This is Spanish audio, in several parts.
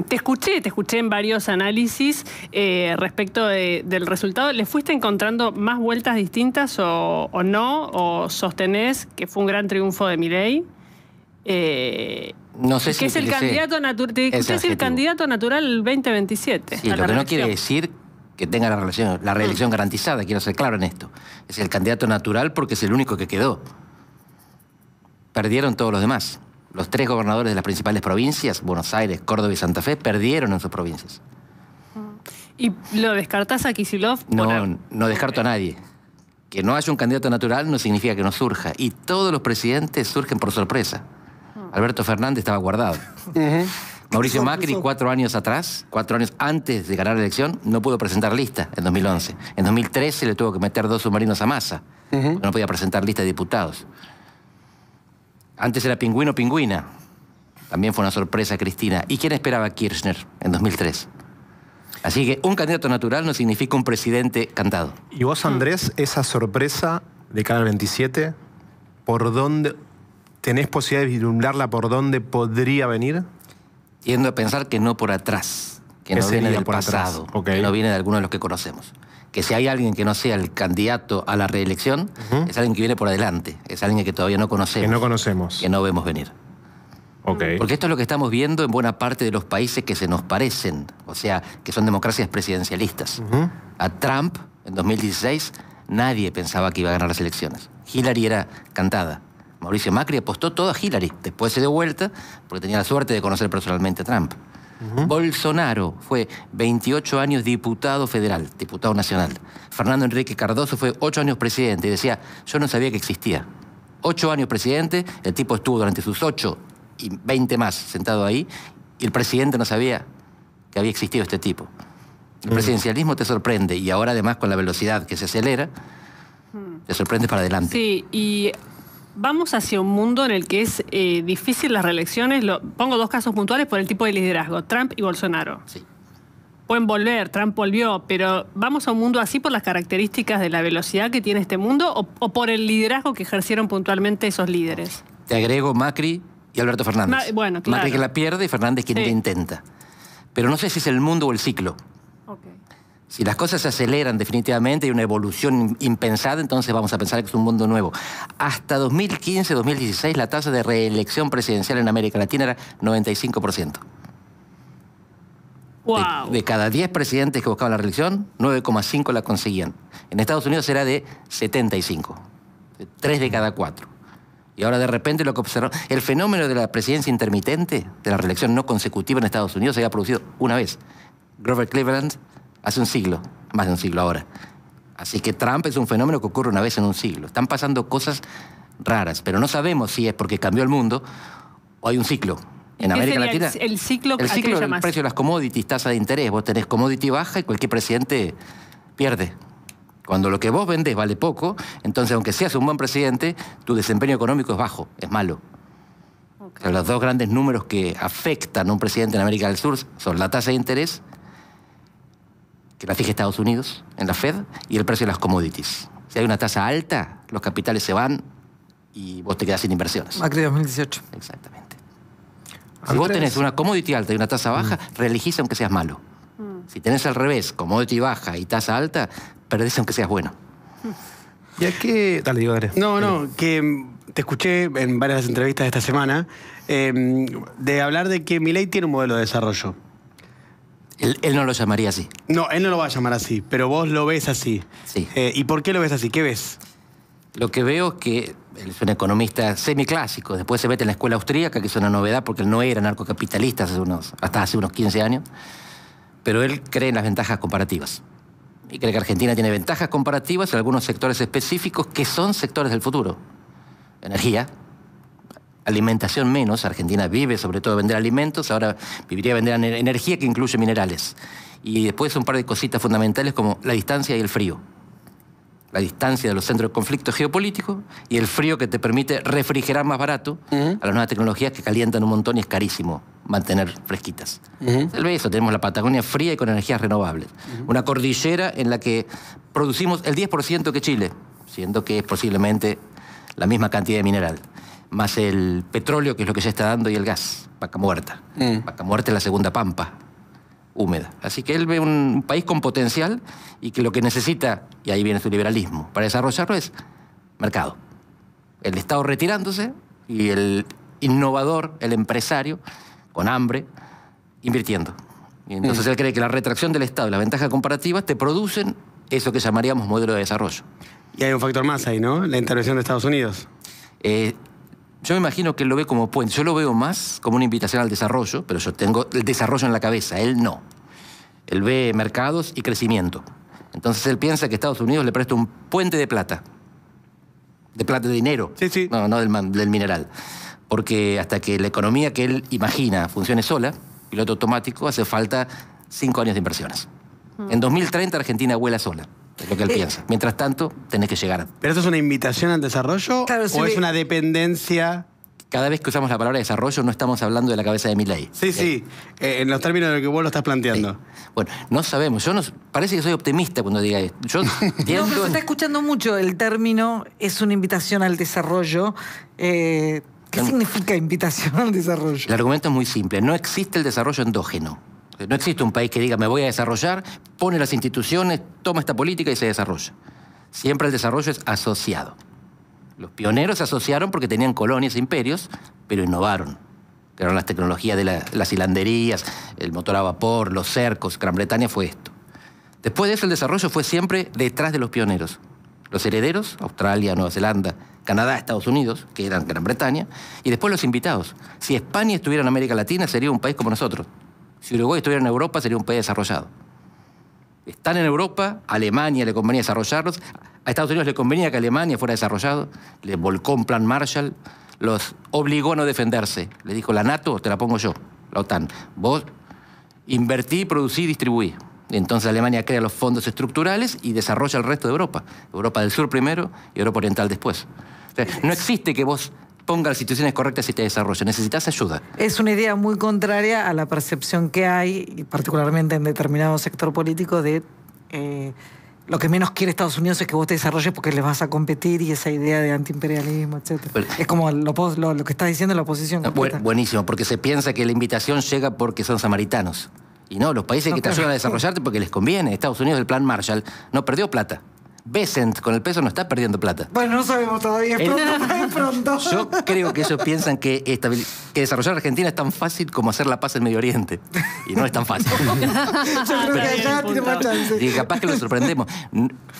Te escuché en varios análisis respecto del resultado. ¿Le fuiste encontrando más vueltas distintas o no? ¿O sostenés que fue un gran triunfo de Milei? No sé si es el candidato natural. Te escuché decir candidato natural el 2027. Sí, lo que no quiere decir que tenga la reelección garantizada, quiero ser claro en esto. Es el candidato natural porque es el único que quedó. Perdieron todos los demás. Los 3 gobernadores de las principales provincias, Buenos Aires, Córdoba y Santa Fe, perdieron en sus provincias. ¿Y lo descartás a Kicillof? No descarto a nadie. Que no haya un candidato natural no significa que no surja. Y todos los presidentes surgen por sorpresa. Alberto Fernández estaba guardado. Mauricio Macri, 4 años atrás, 4 años antes de ganar la elección, no pudo presentar lista en 2011. En 2013 le tuvo que meter 2 submarinos a Massa. No podía presentar lista de diputados. Antes era Pingüino Pingüina. También fue una sorpresa Cristina. ¿Y quién esperaba a Kirchner en 2003? Así que un candidato natural no significa un presidente cantado. ¿Y vos, Andrés, esa sorpresa de cara al 27, por dónde tenés posibilidad de vislumbrarla, por dónde podría venir? Tiendo a pensar que no por atrás, que no viene del pasado, que no viene de alguno de los que conocemos. Que si hay alguien que no sea el candidato a la reelección, es alguien que viene por adelante, es alguien que todavía no conocemos. Que no conocemos. Que no vemos venir. Porque esto es lo que estamos viendo en buena parte de los países que se nos parecen, o sea, que son democracias presidencialistas. A Trump, en 2016, nadie pensaba que iba a ganar las elecciones. Hillary era cantada. Mauricio Macri apostó todo a Hillary. Después se dio vuelta porque tenía la suerte de conocer personalmente a Trump. Bolsonaro fue 28 años diputado federal, diputado nacional. Fernando Enrique Cardoso fue 8 años presidente y decía, yo no sabía que existía. 8 años presidente, el tipo estuvo durante sus 8 y 20 más sentado ahí y el presidente no sabía que había existido este tipo. El presidencialismo te sorprende y ahora además con la velocidad que se acelera, te sorprende para adelante. Sí, y vamos hacia un mundo en el que es difícil las reelecciones. Pongo 2 casos puntuales por el tipo de liderazgo, Trump y Bolsonaro. Sí. Pueden volver, Trump volvió, pero ¿vamos a un mundo así por las características de la velocidad que tiene este mundo o por el liderazgo que ejercieron puntualmente esos líderes? Te agrego Macri y Alberto Fernández. Bueno, claro. Macri que la pierde y Fernández quien la intenta. Pero no sé si es el mundo o el ciclo. Si las cosas se aceleran definitivamente, hay una evolución impensada, entonces vamos a pensar que es un mundo nuevo. Hasta 2015-2016 la tasa de reelección presidencial en América Latina era 95%. Wow. De cada 10 presidentes que buscaban la reelección, 9,5 la conseguían. En Estados Unidos era de 75. 3 de cada 4. Y ahora de repente lo que observó, el fenómeno de la presidencia intermitente, de la reelección no consecutiva en Estados Unidos, se había producido una vez. Grover Cleveland, hace un siglo, más de un siglo ahora. Así que Trump es un fenómeno que ocurre una vez en un siglo. Están pasando cosas raras, pero no sabemos si es porque cambió el mundo o hay un ciclo. En América Latina, el ciclo es el precio de las commodities, tasa de interés. Vos tenés commodity baja y cualquier presidente pierde. Cuando lo que vos vendés vale poco, entonces aunque seas un buen presidente, tu desempeño económico es bajo, es malo. O sea, los 2 grandes números que afectan a un presidente en América del Sur son la tasa de interés, que la fija Estados Unidos en la Fed, y el precio de las commodities. Si hay una tasa alta, los capitales se van y vos te quedás sin inversiones. Macri 2018. Exactamente. Si vos tenés una commodity alta y una tasa baja, reelegís aunque seas malo. Si tenés al revés, commodity baja y tasa alta, perdés aunque seas bueno. ¿Y a qué? Dale, digo, Andrés. No, que te escuché en varias entrevistas de esta semana de hablar de que Milei tiene un modelo de desarrollo. Él no lo llamaría así. No, él no lo va a llamar así, pero vos lo ves así. Sí. ¿Y por qué lo ves así? ¿Qué ves? Lo que veo es que él es un economista semiclásico. Después se mete en la escuela austríaca, que es una novedad porque él no era narcocapitalista hasta hace unos 15 años. Pero él cree en las ventajas comparativas. Y cree que Argentina tiene ventajas comparativas en algunos sectores específicos que son sectores del futuro. Energía, alimentación menos. Argentina vive sobre todo de vender alimentos, ahora viviría de vender energía que incluye minerales. Y después un par de cositas fundamentales como la distancia y el frío. La distancia de los centros de conflicto geopolítico y el frío que te permite refrigerar más barato a las nuevas tecnologías que calientan un montón y es carísimo mantener fresquitas. Tal vez eso, tenemos la Patagonia fría y con energías renovables. Una cordillera en la que producimos el 10% que Chile, siendo que es posiblemente la misma cantidad de mineral. más el petróleo, que es lo que ya está dando, y el gas, Vaca Muerta. Vaca Muerta es la segunda pampa húmeda. Así que él ve un país con potencial y que lo que necesita, y ahí viene su liberalismo, para desarrollarlo es mercado. El Estado retirándose y el innovador, el empresario, con hambre, invirtiendo. Y entonces él cree que la retracción del Estado y las ventajas comparativas te producen eso que llamaríamos modelo de desarrollo. Y hay un factor más ahí, ¿no? La intervención de Estados Unidos. Yo me imagino que él lo ve como puente. Yo lo veo más como una invitación al desarrollo, pero yo tengo el desarrollo en la cabeza, él no. Él ve mercados y crecimiento. Entonces él piensa que Estados Unidos le presta un puente de plata. De dinero. Sí, sí. No del mineral. Porque hasta que la economía que él imagina funcione sola, piloto automático, hace falta 5 años de inversiones. En 2030 Argentina vuela sola. Es lo que él piensa. Mientras tanto, tenés que llegar. ¿Pero esto es una invitación al desarrollo Claro, o es una dependencia? Cada vez que usamos la palabra desarrollo no estamos hablando de la cabeza de Milei. Sí, sí, en los términos de lo que vos lo estás planteando. Sí. Bueno, no sabemos. Parece que soy optimista cuando diga esto. Yo No, pero se está escuchando mucho el término, es una invitación al desarrollo. ¿Qué significa invitación al desarrollo? El argumento es muy simple. No existe el desarrollo endógeno. No existe un país que diga, me voy a desarrollar, pone las instituciones, toma esta política y se desarrolla. Siempre el desarrollo es asociado. Los pioneros se asociaron porque tenían colonias e imperios, pero innovaron. Crearon las tecnologías de las hilanderías, el motor a vapor, los cercos. Gran Bretaña fue esto. Después de eso, el desarrollo fue siempre detrás de los pioneros. Los herederos, Australia, Nueva Zelanda, Canadá, Estados Unidos, que eran Gran Bretaña, y después los invitados. Si España estuviera en América Latina, sería un país como nosotros. Si Uruguay estuviera en Europa, sería un país desarrollado. Están en Europa, a Alemania le convenía desarrollarlos, a Estados Unidos le convenía que Alemania fuera desarrollado, le volcó un plan Marshall, los obligó a no defenderse. Le dijo, la NATO te la pongo yo, la OTAN. Vos invertí, producí, distribuí. Entonces Alemania crea los fondos estructurales y desarrolla el resto de Europa. Europa del Sur primero y Europa Oriental después. O sea, no existe que vos pongas las instituciones correctas y te desarrolles. Necesitas ayuda. Es una idea muy contraria a la percepción que hay, y particularmente en determinado sector político, de lo que menos quiere Estados Unidos es que vos te desarrolles porque les vas a competir, y esa idea de antiimperialismo, etc. Bueno, es como lo que está diciendo la oposición. Buenísimo, porque se piensa que la invitación llega porque son samaritanos. Y no, los países que te ayudan a desarrollarte porque les conviene. Estados Unidos, el plan Marshall, no perdió plata. Besant con el peso no está perdiendo plata. Bueno, no sabemos todavía, es pronto. Yo creo que ellos piensan que desarrollar Argentina es tan fácil como hacer la paz en Medio Oriente. Y no es tan fácil. Yo creo que allá tiene más chance. Y capaz que lo sorprendemos.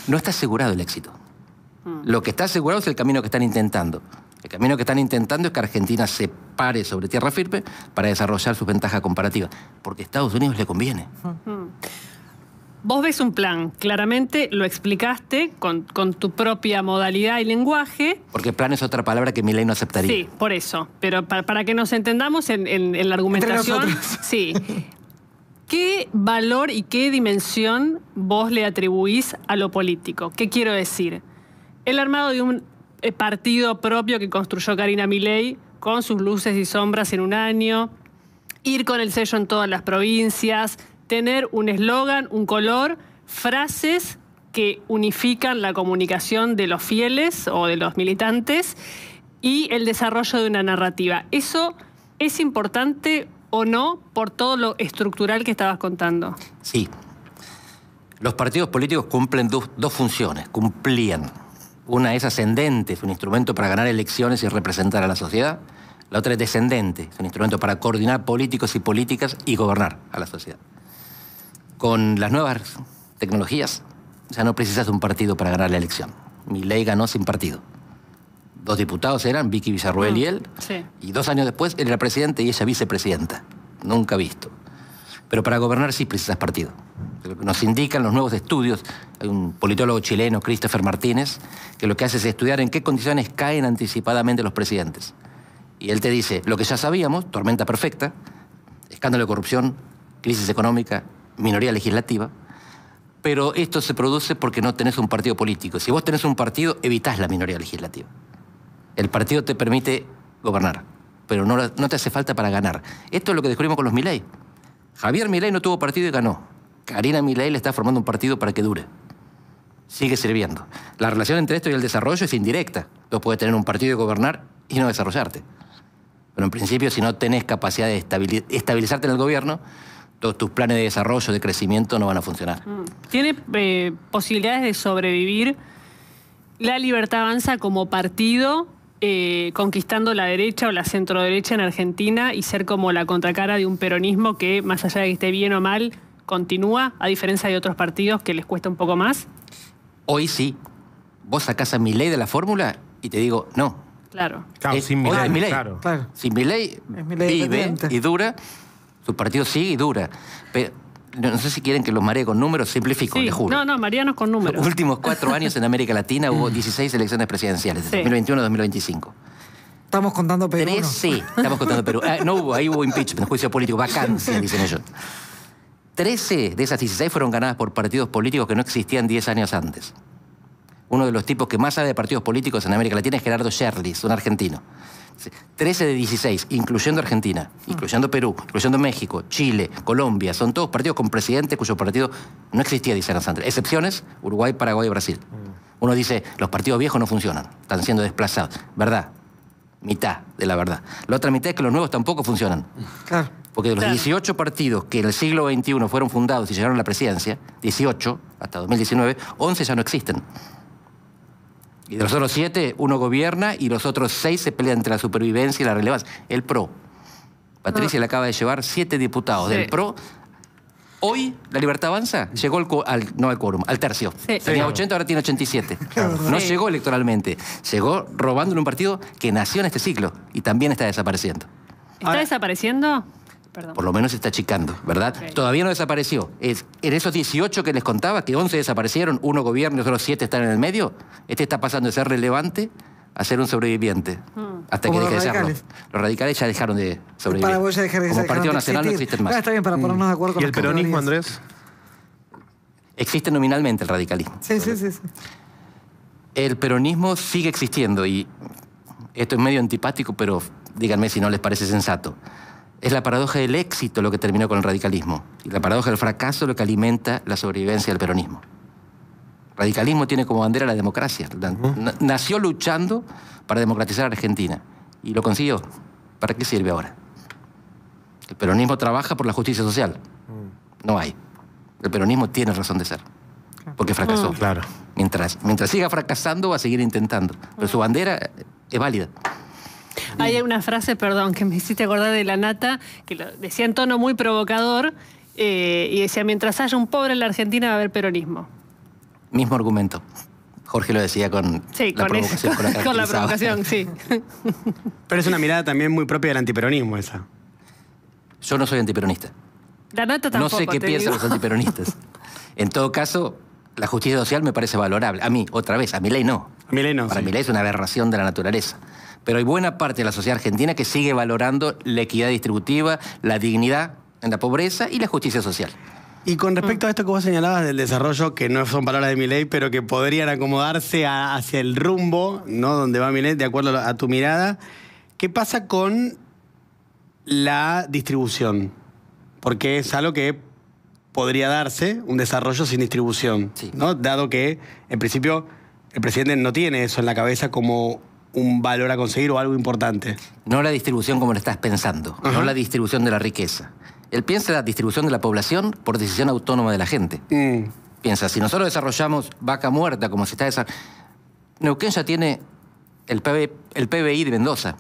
No está asegurado el éxito. Lo que está asegurado es el camino que están intentando. El camino que están intentando es que Argentina se pare sobre tierra firme para desarrollar sus ventajas comparativas. Porque a Estados Unidos le conviene. Vos ves un plan, claramente lo explicaste con tu propia modalidad y lenguaje. Porque plan es otra palabra que Milei no aceptaría. Sí, por eso. Pero para que nos entendamos en la argumentación. Sí. ¿Qué valor y qué dimensión vos le atribuís a lo político? ¿Qué quiero decir? El armado de un partido propio que construyó Karina Milei, con sus luces y sombras en un año, ir con el sello en todas las provincias, tener un eslogan, un color, frases que unifican la comunicación de los fieles o de los militantes y el desarrollo de una narrativa. ¿Eso es importante o no por todo lo estructural que estabas contando? Sí. Los partidos políticos cumplen dos funciones, cumplían. Una es ascendente, es un instrumento para ganar elecciones y representar a la sociedad. La otra es descendente, es un instrumento para coordinar políticos y políticas y gobernar a la sociedad. Con las nuevas tecnologías, ya no precisas de un partido para ganar la elección. Milei ganó sin partido. 2 diputados eran, Vicky Villarruel y él, sí. Y 2 años después él era presidente y ella vicepresidenta. Nunca visto. Pero para gobernar sí precisas partido. Lo que nos indican los nuevos estudios, hay un politólogo chileno, Christopher Martínez, que lo que hace es estudiar en qué condiciones caen anticipadamente los presidentes. Y él te dice, lo que ya sabíamos, tormenta perfecta, escándalo de corrupción, crisis económica, minoría legislativa, pero esto se produce porque no tenés un partido político. Si vos tenés un partido, evitás la minoría legislativa. El partido te permite gobernar, pero no te hace falta para ganar. Esto es lo que descubrimos con los Milei. Javier Milei no tuvo partido y ganó. Karina Milei le está formando un partido para que dure. Sigue sirviendo. La relación entre esto y el desarrollo es indirecta. Vos podés tener un partido y gobernar y no desarrollarte. Pero en principio, si no tenés capacidad de estabilizarte en el gobierno, todos tus planes de desarrollo, de crecimiento no van a funcionar. ¿Tiene posibilidades de sobrevivir La Libertad Avanza como partido, conquistando la derecha o la centroderecha en Argentina y ser como la contracara de un peronismo que, más allá de que esté bien o mal, continúa, a diferencia de otros partidos que les cuesta un poco más? Hoy sí. Vos sacás a Milei de la fórmula y te digo, no. Claro. Claro, sin hoy Milei, es Milei. claro. Claro. Si Milei Es Milei vive independiente. y dura, su partido sigue y dura. Pero no sé si quieren que los maree con números, simplifico, Sí. les juro. No, Mariano con números. Los últimos 4 años en América Latina hubo 16 elecciones presidenciales, de Sí. 2021 a 2025. Estamos contando Perú. 13, estamos contando Perú. No hubo, ahí hubo impeachment, juicio político, vacancia, dicen ellos. 13 de esas 16 fueron ganadas por partidos políticos que no existían 10 años antes. Uno de los tipos que más sabe de partidos políticos en América Latina es Gerardo Sherlis, un argentino. 13 de 16, incluyendo Argentina, incluyendo Perú, incluyendo México, Chile, Colombia, son todos partidos con presidente cuyo partido no existía 10 años antes. Excepciones, Uruguay, Paraguay y Brasil. Uno dice, los partidos viejos no funcionan, están siendo desplazados. Verdad, mitad de la verdad. La otra mitad es que los nuevos tampoco funcionan. Claro. Porque de los Claro. 18 partidos que en el siglo XXI fueron fundados y llegaron a la presidencia, 18 hasta 2019, 11 ya no existen. Y de los otros 7, uno gobierna y los otros 6 se pelean entre la supervivencia y la relevancia. El PRO. Patricia le acaba de llevar 7 diputados Sí. del PRO. Hoy, La Libertad Avanza llegó no al quórum, al tercio. Sí. Tenía 80, ahora tiene 87. No Sí. llegó electoralmente. Llegó robándole un partido que nació en este ciclo y también está desapareciendo. ¿Está Ahora- desapareciendo? Perdón. Por lo menos se está achicando, ¿verdad? Ok. Todavía no desapareció. En esos 18 que les contaba, que 11 desaparecieron, uno gobierna y los otros 7 están en el medio, este está pasando de ser relevante a ser un sobreviviente. Hasta que Como deje los de serlo. radicales. Los radicales ya dejaron de sobrevivir. Para vos ya dejar Como partido nacional no existen más. Está bien, para ponernos de acuerdo con ¿Y el las peronismo, categorías. Andrés? Existe nominalmente el radicalismo. Sí, sí, sí, sí. El peronismo sigue existiendo y esto es medio antipático, pero díganme si no les parece sensato. Es la paradoja del éxito lo que terminó con el radicalismo y la paradoja del fracaso lo que alimenta la sobrevivencia del peronismo. El radicalismo tiene como bandera la democracia. Nació luchando para democratizar a Argentina y lo consiguió. ¿Para qué sirve ahora? El peronismo trabaja por la justicia social. No hay. El peronismo tiene razón de ser. Porque fracasó. Claro. Mientras siga fracasando, va a seguir intentando. Pero su bandera es válida. Hay una frase, perdón, que me hiciste acordar de la Nata, que lo decía en tono muy provocador, y decía, mientras haya un pobre en la Argentina va a haber peronismo. Mismo argumento. Jorge lo decía con Sí, la con eso, provocación. la con la caracterizaba. provocación, sí. Pero es una mirada también muy propia del antiperonismo esa. Yo no soy antiperonista. La Nata No tampoco, sé qué te piensan digo. los antiperonistas. En todo caso, la justicia social me parece valorable. A mí, otra vez, a Milei no. A Milei no, Para sí. Milei es una aberración de la naturaleza. Pero hay buena parte de la sociedad argentina que sigue valorando la equidad distributiva, la dignidad en la pobreza y la justicia social. Y con respecto a esto que vos señalabas del desarrollo, que no son palabras de Milei, pero que podrían acomodarse hacia el rumbo, ¿no? Donde va Milei, de acuerdo a tu mirada, ¿qué pasa con la distribución? Porque es algo que podría darse, un desarrollo sin distribución, Sí. ¿no? Dado que, en principio, el presidente no tiene eso en la cabeza como un valor a conseguir o algo importante. No la distribución como lo estás pensando, Ajá. no la distribución de la riqueza. Él piensa la distribución de la población por decisión autónoma de la gente. Piensa, si nosotros desarrollamos Vaca Muerta como se está desarrollando... Neuquén ya tiene el PBI de Mendoza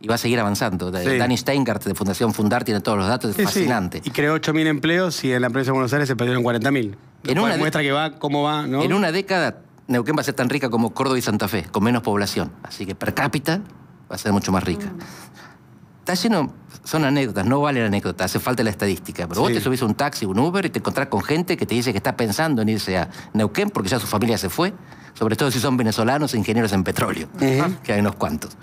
y va a seguir avanzando. Sí. Dani Steingart de Fundación Fundar tiene todos los datos, es Sí, sí. fascinante. Y creó 8.000 empleos y en la provincia de Buenos Aires se perdieron 40.000. En una de- Muestra que va, cómo va, ¿no? En una década, Neuquén va a ser tan rica como Córdoba y Santa Fe, con menos población. Así que per cápita va a ser mucho más rica. Está lleno, son anécdotas, no valen anécdotas, hace falta la estadística. Pero vos Sí. te subís a un taxi, un Uber y te encontrás con gente que te dice que está pensando en irse a Neuquén porque ya su familia se fue, sobre todo si son venezolanos e ingenieros en petróleo, que hay unos cuantos.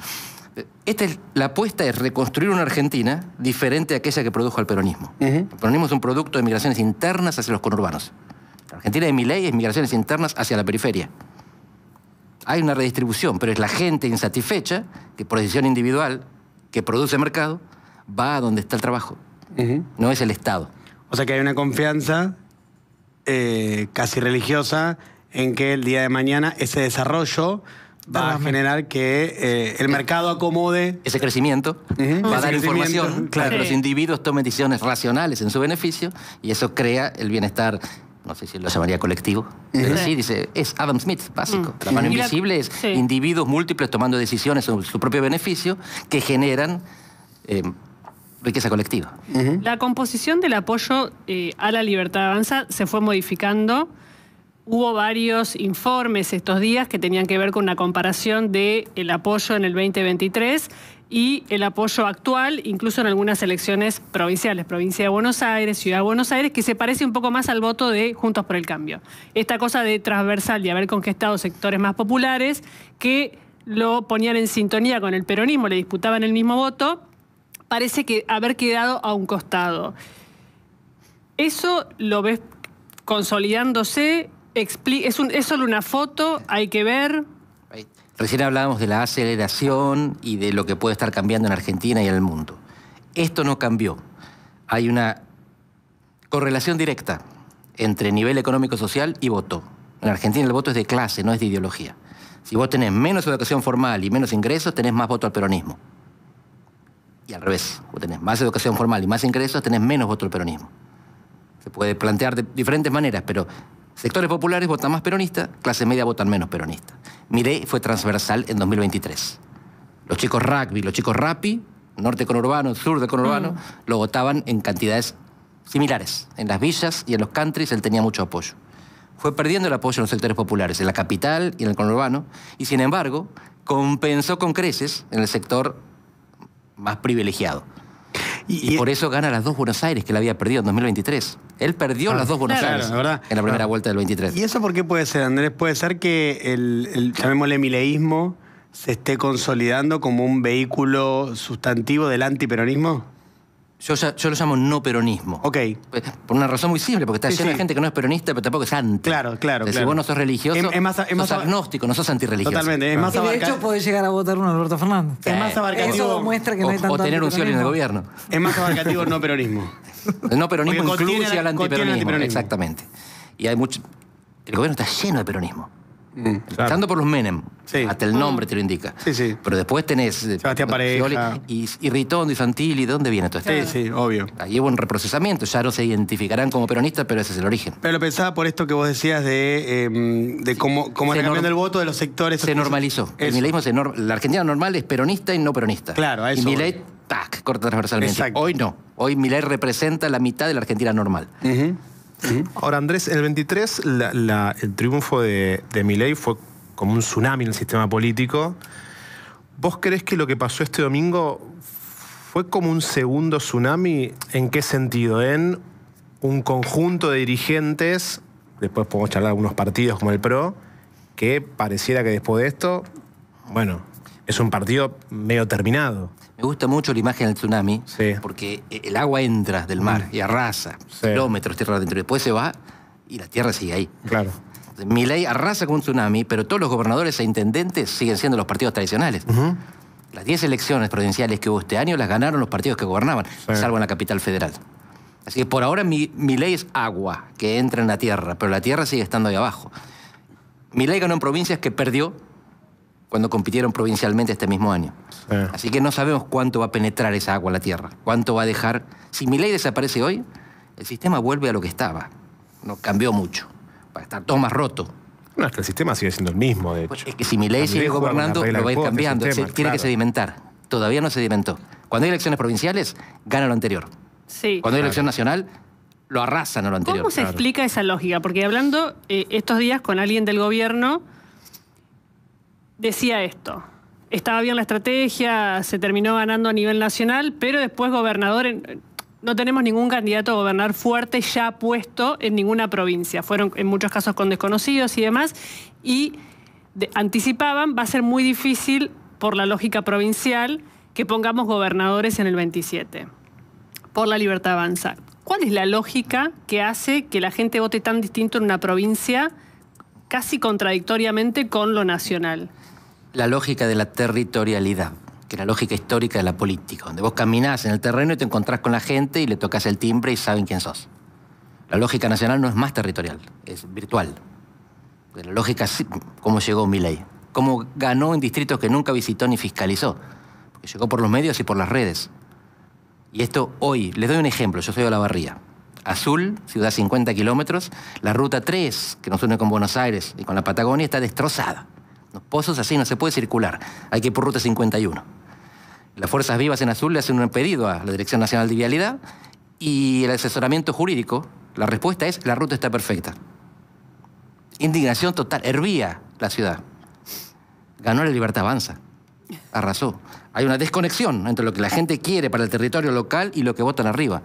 La apuesta es reconstruir una Argentina diferente a aquella que produjo el peronismo. El peronismo es un producto de migraciones internas hacia los conurbanos. La Argentina de Milei es migraciones internas hacia la periferia. Hay una redistribución, pero es la gente insatisfecha que por decisión individual, que produce mercado, va a donde está el trabajo. No es el Estado. O sea que hay una confianza casi religiosa en que el día de mañana ese desarrollo va a generar que el mercado acomode ese crecimiento, va a dar información para que los individuos tomen decisiones racionales en su beneficio y eso crea el bienestar, no sé si lo llamaría colectivo, pero sí, dice, es Adam Smith, básico. La mano invisible es individuos múltiples tomando decisiones sobre su propio beneficio que generan riqueza colectiva. La composición del apoyo a la Libertad Avanza se fue modificando. Hubo varios informes estos días que tenían que ver con una comparación del apoyo en el 2023 y el apoyo actual, incluso en algunas elecciones provinciales, provincia de Buenos Aires, Ciudad de Buenos Aires, que se parece un poco más al voto de Juntos por el Cambio. Esta cosa de transversal y haber conquistado sectores más populares que lo ponían en sintonía con el peronismo, le disputaban el mismo voto, parece que haber quedado a un costado. ¿Eso lo ves consolidándose? ¿Es solo una foto? ¿Hay que ver? Recién hablábamos de la aceleración y de lo que puede estar cambiando en Argentina y en el mundo. Esto no cambió. Hay una correlación directa entre nivel económico-social y voto. En Argentina el voto es de clase, no es de ideología. Si vos tenés menos educación formal y menos ingresos, tenés más voto al peronismo. Y al revés, vos tenés más educación formal y más ingresos, tenés menos voto al peronismo. Se puede plantear de diferentes maneras, pero sectores populares votan más peronista, clase media votan menos peronista. Milei fue transversal en 2023. Los chicos rugby, los chicos rapi, norte conurbano, sur de conurbano, lo votaban en cantidades similares. En las villas y en los countries él tenía mucho apoyo. Fue perdiendo el apoyo en los sectores populares, en la capital y en el conurbano, y sin embargo, compensó con creces en el sector más privilegiado. Y por eso gana las dos Buenos Aires que la había perdido en 2023. Él perdió las dos Buenos Aires en la primera vuelta del 23. ¿Y eso por qué puede ser, Andrés? ¿Puede ser que el llamémosle mileísmo se esté consolidando como un vehículo sustantivo del antiperonismo? Yo lo llamo no peronismo. Ok. Por una razón muy simple, porque está lleno de gente que no es peronista, pero tampoco es anti. Claro. Si vos no sos religioso, sos agnóstico, no sos antirreligioso. Totalmente. Es más de hecho, podés llegar a votar un Alberto Fernández. Es más abarcativo. Eso demuestra que no hay tanto o tener un Scioli en el gobierno. Es más abarcativo el no peronismo. El no peronismo incluye al antiperonismo. antiperonismo. Exactamente. Y hay mucho... El gobierno está lleno de peronismo. Empezando por los Menem. Sí. Hasta el nombre te lo indica. Sí. Pero después tenés... Sebastián Pareja. Y Ritondo y Santilli. ¿De dónde viene todo esto? Sí, obvio. Ahí hubo un reprocesamiento. Ya no se identificarán como peronistas, pero ese es el origen. Pero lo pensaba por esto que vos decías de cómo está cambiando el voto de los sectores. Se normalizó. El mileísmo la Argentina normal es peronista y no peronista. Claro, a eso. Y Milei, tac, corta transversalmente. Exacto. Hoy no. Hoy Milei representa la mitad de la Argentina normal. Ahora, Andrés, en el 23 el triunfo de Milei fue como un tsunami en el sistema político. ¿Vos creés que lo que pasó este domingo fue como un segundo tsunami? ¿En qué sentido? En un conjunto de dirigentes, después podemos charlar de algunos partidos como el PRO, que pareciera que después de esto, bueno, es un partido medio terminado. Me gusta mucho la imagen del tsunami, porque el agua entra del mar y arrasa kilómetros tierra adentro. Después se va y la tierra sigue ahí. Claro. Milei arrasa con un tsunami, pero todos los gobernadores e intendentes siguen siendo los partidos tradicionales. Las 10 elecciones provinciales que hubo este año las ganaron los partidos que gobernaban, salvo en la capital federal. Así que por ahora Milei es agua que entra en la tierra, pero la tierra sigue estando ahí abajo. Milei ganó en provincias que perdió cuando compitieron provincialmente este mismo año. Así que no sabemos cuánto va a penetrar esa agua a la tierra, cuánto va a dejar. Si Milei desaparece hoy, el sistema vuelve a lo que estaba. No cambió mucho. Va a estar todo más roto. No, es que el sistema sigue siendo el mismo, de hecho. Es que si Milei sigue gobernando, lo va a ir cambiando. Tiene que sedimentar. Todavía no sedimentó. Cuando hay elecciones provinciales, gana lo anterior. Sí. Cuando hay elección nacional, lo arrasan a lo anterior. ¿Cómo se explica esa lógica? Porque hablando estos días con alguien del gobierno, decía esto. Estaba bien la estrategia, se terminó ganando a nivel nacional, pero después no tenemos ningún candidato a gobernar fuerte ya puesto en ninguna provincia. Fueron en muchos casos con desconocidos y demás. Y anticipaban, va a ser muy difícil, por la lógica provincial, que pongamos gobernadores en el 27. Por la Libertad Avanza. ¿Cuál es la lógica que hace que la gente vote tan distinto en una provincia casi contradictoriamente con lo nacional? La lógica de la territorialidad, que es la lógica histórica de la política, donde vos caminás en el terreno y te encontrás con la gente y le tocas el timbre y saben quién sos. La lógica nacional no es más territorial, es virtual. La lógica, ¿cómo llegó Milei? cómo ganó en distritos que nunca visitó ni fiscalizó. Porque llegó por los medios y por las redes. Y esto hoy, les doy un ejemplo, yo soy de Olavarría. Azul, ciudad 50 kilómetros, la ruta 3, que nos une con Buenos Aires y con la Patagonia, está destrozada. Los pozos así no se puede circular, hay que ir por ruta 51. Las Fuerzas Vivas en Azul le hacen un pedido a la Dirección Nacional de Vialidad y el asesoramiento jurídico, la respuesta es, la ruta está perfecta. Indignación total, hervía la ciudad. Ganó la Libertad Avanza, arrasó. Hay una desconexión entre lo que la gente quiere para el territorio local y lo que votan arriba.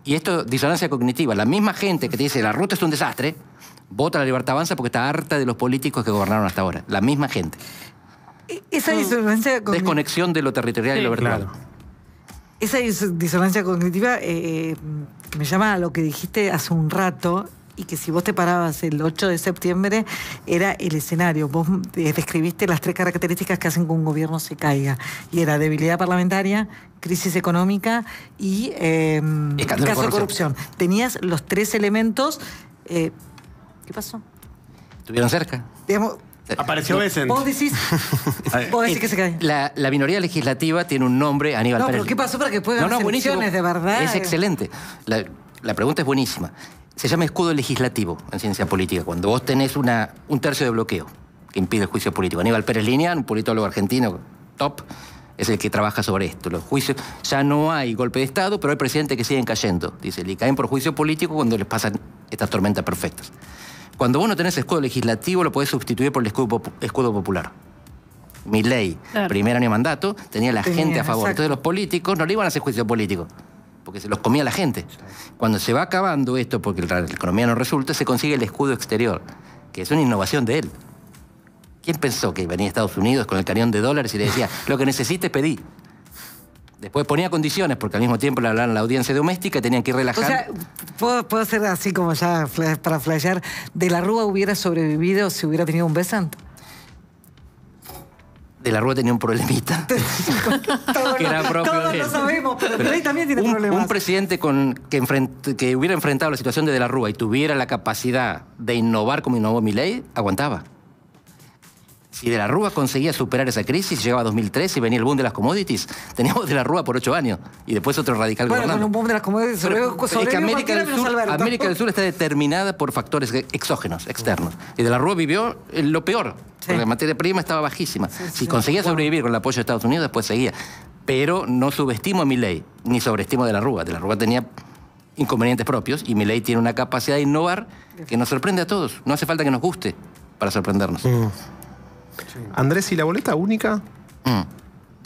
Y esto, disonancia cognitiva. La misma gente que te dice la ruta es un desastre, vota la Libertad Avanza porque está harta de los políticos que gobernaron hasta ahora. La misma gente. Esa disonancia cognitiva... Desconexión de lo territorial y lo vertical. Claro. Esa disonancia cognitiva me llama a lo que dijiste hace un rato, y que si vos te parabas el 8 de septiembre era el escenario. Vos describiste las 3 características que hacen que un gobierno se caiga. Y era debilidad parlamentaria, crisis económica y caso de corrupción. Tenías los 3 elementos. ¿Qué pasó? ¿Estuvieron cerca? Digamos, Apareció Bessent. vos decís que se cae. La minoría legislativa tiene un nombre, Aníbal Pérez. No, pero ¿qué pasó para que puedan hacer elecciones de verdad? Es excelente. La pregunta es buenísima. Se llama escudo legislativo en ciencia política, cuando vos tenés un tercio de bloqueo que impide el juicio político. Aníbal Pérez Linian, un politólogo argentino top, es el que trabaja sobre esto. Los juicios, ya no hay golpe de Estado, pero hay presidentes que siguen cayendo. Dice, le caen por juicio político cuando les pasan estas tormentas perfectas. Cuando vos no tenés escudo legislativo, lo podés sustituir por el escudo popular. Milei, claro. Primer año de mandato, tenía la gente a favor. Exacto. Entonces los políticos no le iban a hacer juicio político, porque se los comía la gente. Cuando se va acabando esto, porque la economía no resulta, se consigue el escudo exterior, que es una innovación de él. ¿Quién pensó que venía a Estados Unidos con el cañón de dólares y le decía, lo que necesites pedí? Después ponía condiciones, porque al mismo tiempo le hablaban a la audiencia doméstica y tenían que ir relajando. O sea, puedo hacer así como ya para flashear, ¿De la Rúa hubiera sobrevivido si hubiera tenido un Bessent? De la Rúa tenía un problemita. Que era propio todos de él. lo sabemos, pero Milei también tiene problemas. Un presidente que hubiera enfrentado la situación de la Rúa y tuviera la capacidad de innovar como innovó Milei, aguantaba. Si De la Rúa conseguía superar esa crisis, llegaba a 2003 y venía el boom de las commodities, teníamos De la Rúa por 8 años y después otro radical gobernando. Con un boom de las commodities es que América del Sur está determinada por factores exógenos, externos. Y De la Rúa vivió lo peor, porque la materia prima estaba bajísima. Si conseguía sobrevivir con el apoyo de Estados Unidos, después seguía. Pero no subestimo a Milei, ni sobreestimo a De la Rúa. De la Rúa tenía inconvenientes propios y Milei tiene una capacidad de innovar que nos sorprende a todos. No hace falta que nos guste para sorprendernos. Sí. Andrés, ¿y la boleta única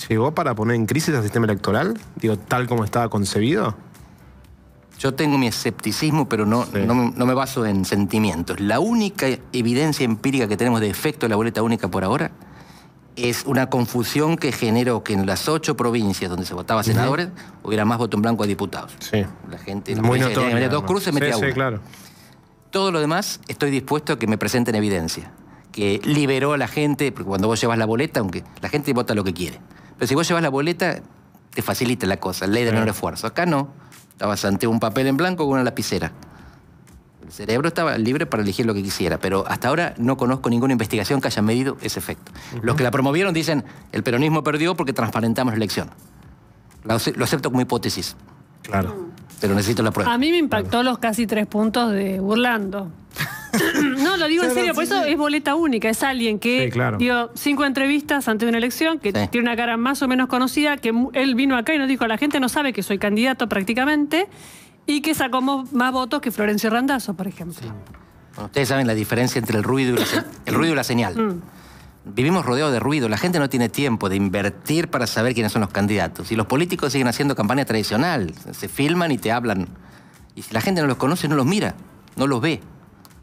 llegó para poner en crisis el sistema electoral? Digo, tal como estaba concebido. Yo tengo mi escepticismo, pero no me baso en sentimientos. La única evidencia empírica que tenemos de efecto de la boleta única por ahora es una confusión que generó que en las 8 provincias donde se votaba senadores hubiera más voto en blanco a diputados. Sí. La gente, muy notorio, metía 2 cruces, metía uno. Sí, claro. Todo lo demás estoy dispuesto a que me presenten evidencia. Que liberó a la gente, porque cuando vos llevas la boleta, aunque la gente vota lo que quiere. Pero si vos llevas la boleta, te facilita la cosa, ley de menor esfuerzo. Acá no. Estabas ante un papel en blanco con una lapicera. El cerebro estaba libre para elegir lo que quisiera, pero hasta ahora no conozco ninguna investigación que haya medido ese efecto. Los que la promovieron dicen, el peronismo perdió porque transparentamos la elección. Lo acepto como hipótesis. Claro. Pero necesito la prueba. A mí me impactó los casi 3 puntos de Burlando. No, lo digo en serio, por eso es boleta única. Es alguien que dio 5 entrevistas antes de una elección, que tiene una cara más o menos conocida, que él vino acá y nos dijo, la gente no sabe que soy candidato prácticamente, y que sacó más votos que Florencio Randazzo, por ejemplo. Sí. Bueno, ustedes saben la diferencia entre el ruido y la señal. Vivimos rodeados de ruido. La gente no tiene tiempo de invertir para saber quiénes son los candidatos. Y los políticos siguen haciendo campaña tradicional. Se filman y te hablan. Y si la gente no los conoce, no los mira, no los ve.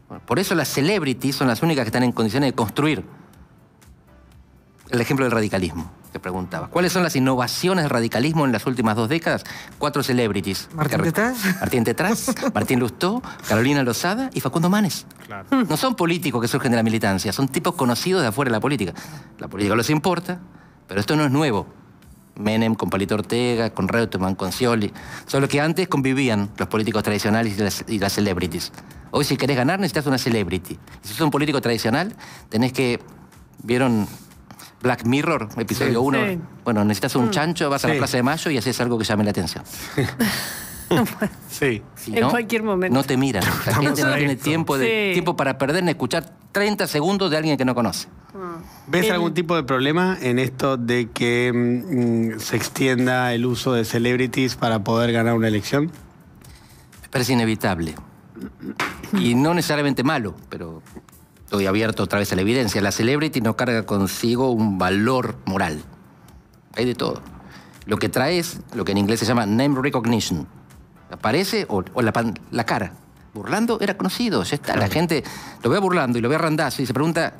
Bueno, por eso las celebrities son las únicas que están en condiciones de construir. El ejemplo del radicalismo, que preguntaba. ¿Cuáles son las innovaciones del radicalismo en las últimas 2 décadas? 4 celebrities. Martín Tetraz. Martín Tetraz, Martín Lustó, Carolina Lozada y Facundo Manes. Claro. No son políticos que surgen de la militancia, son tipos conocidos de afuera de la política. La política los importa, pero esto no es nuevo. Menem con Palito Ortega, con Reutemann, con Scioli. Solo que antes convivían los políticos tradicionales y las celebrities. Hoy si querés ganar necesitas una celebrity. Si sos un político tradicional, tenés que ¿Vieron Black Mirror, episodio 1? Sí. Bueno, necesitas un chancho, vas a la Sí. Plaza de Mayo y haces algo que llame la atención. Sí. Si En no, cualquier momento. No te miran. La gente no tiene adictos. Sí. tiempo para perder en escuchar 30 segundos de alguien que no conoce. ¿Ves El- algún tipo de problema en esto de que se extienda el uso de celebrities para poder ganar una elección? Me parece inevitable. Y no necesariamente malo, pero estoy abierto otra vez a la evidencia. La celebrity no carga consigo un valor moral. Hay de todo. Lo que trae es lo que en inglés se llama name recognition. Aparece o la cara. Burlando era conocido, ya está. La gente lo ve burlando y lo ve a Randazzo y se pregunta,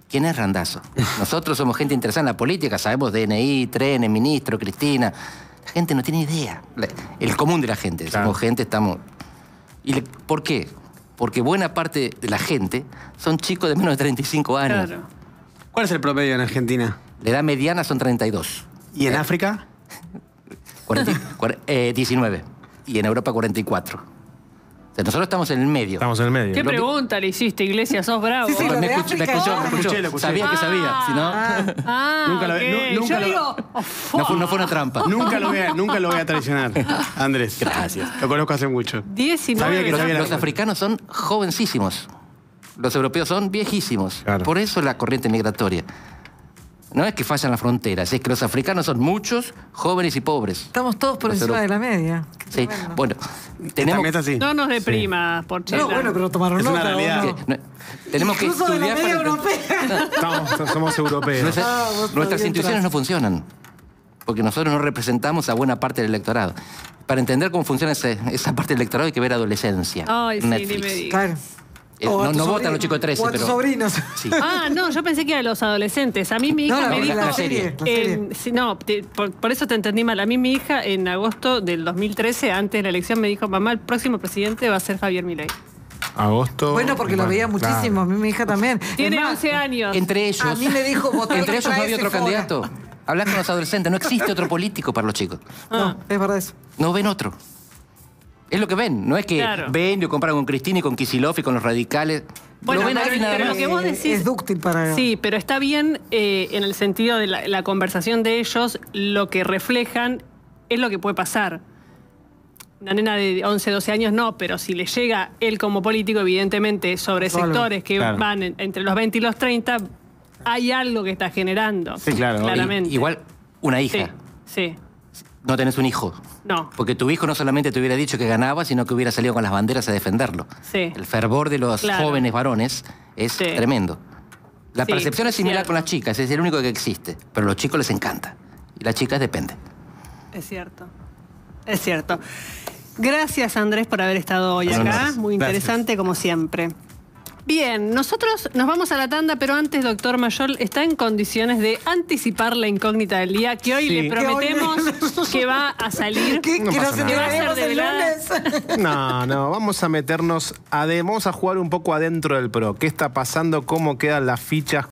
¿quién es Randazzo? Nosotros somos gente interesada en la política, sabemos DNI, trenes, ministro, Cristina. La gente no tiene idea. El común de la gente. Claro. Somos gente, estamos... ¿Por qué? Porque buena parte de la gente son chicos de menos de 35 años. Claro. ¿Cuál es el promedio en Argentina? La edad mediana son 32. ¿Y en África? 19. Y en Europa 44. O sea, nosotros estamos en el medio. Estamos en el medio. ¿Qué pregunta le hiciste, Iglesias? Sos bravo. Sí, sí, lo Me de escuchó, África, me escuchó. lo escuché. Sabía que sabía. Si no, Nunca lo- ok. nunca Yo lo- digo, no fue una trampa. Nunca lo voy a traicionar, Andrés. Gracias. Lo conozco hace mucho. 19. Sabía que sabía la- Los africanos son jovencísimos. Los europeos son viejísimos. Claro. Por eso la corriente migratoria. No es que fallan las fronteras, es que los africanos son muchos, jóvenes y pobres. Estamos todos por Los encima de europeos. la media. Sí. Tremendo. Bueno, También tenemos, es así. No nos deprima, Porchela. No, bueno, pero tomaron Es una nota. ¿o realidad. no? que- no- tenemos que Incluso de la estudiar media para europea. Somos europeos. Nuestras, vos nuestras bien instituciones atrás. no funcionan, porque nosotros no representamos a buena parte del electorado. Para entender cómo funciona esa parte del electorado hay que ver adolescencia. Ay, sí, Netflix. ni me digas. Claro. O a No, tu no votan sobrino- los chicos de 13, o a tus pero... sobrinos. Sí. Ah, no, yo pensé que era los adolescentes. A mí mi hija No, me la- dijo... la serie, la serie. sí, no, por eso te entendí mal. A mí mi hija en agosto del 2013, antes de la elección, me dijo, mamá, el próximo presidente va a ser Javier Milei. Agosto. Bueno, porque lo veía claro. muchísimo. A mí mi hija también. Tiene Es más, 11 años. Entre ellos, A mí me dijo, votar entre ellos no contra había ese otro fora. candidato. Hablar con los adolescentes, no existe otro político para los chicos. No, es verdad eso. No ven otro. Es lo que ven, no es que Claro. ven y comparan con Cristina y con Kicillof y con los radicales. Bueno, lo ven pero- ahí nada pero más. lo que vos decís- Es dúctil para... Sí, pero está bien en el sentido de la conversación de ellos, lo que reflejan es lo que puede pasar. Una nena de 11, 12 años no, pero si le llega él como político, evidentemente, sobre Claro, sectores que claro. van entre los 20 y los 30, hay algo que está generando. Sí, claro. Claramente. Igual, una Sí, hija. sí. No tenés un hijo. No. Porque tu hijo no solamente te hubiera dicho que ganaba, sino que hubiera salido con las banderas a defenderlo. Sí. El fervor de los Claro. jóvenes varones es Sí. tremendo. La Sí, percepción es similar cierto. con las chicas, es el único que existe. Pero a los chicos les encanta. Y las chicas depende. Es cierto. Es cierto. Gracias, Andrés, por haber estado hoy Buenas acá. noches. Muy interesante, como siempre. Bien, nosotros nos vamos a la tanda, pero antes, doctor Mayol, ¿está en condiciones de anticipar la incógnita del día? Que hoy Sí. le prometemos que va a salir. ¿Qué? No ¿Que pasa nos nada. Que va a ser enteraremos el develada. lunes? No, vamos a meternos, vamos a jugar un poco adentro del PRO. ¿Qué está pasando? ¿Cómo quedan las fichas?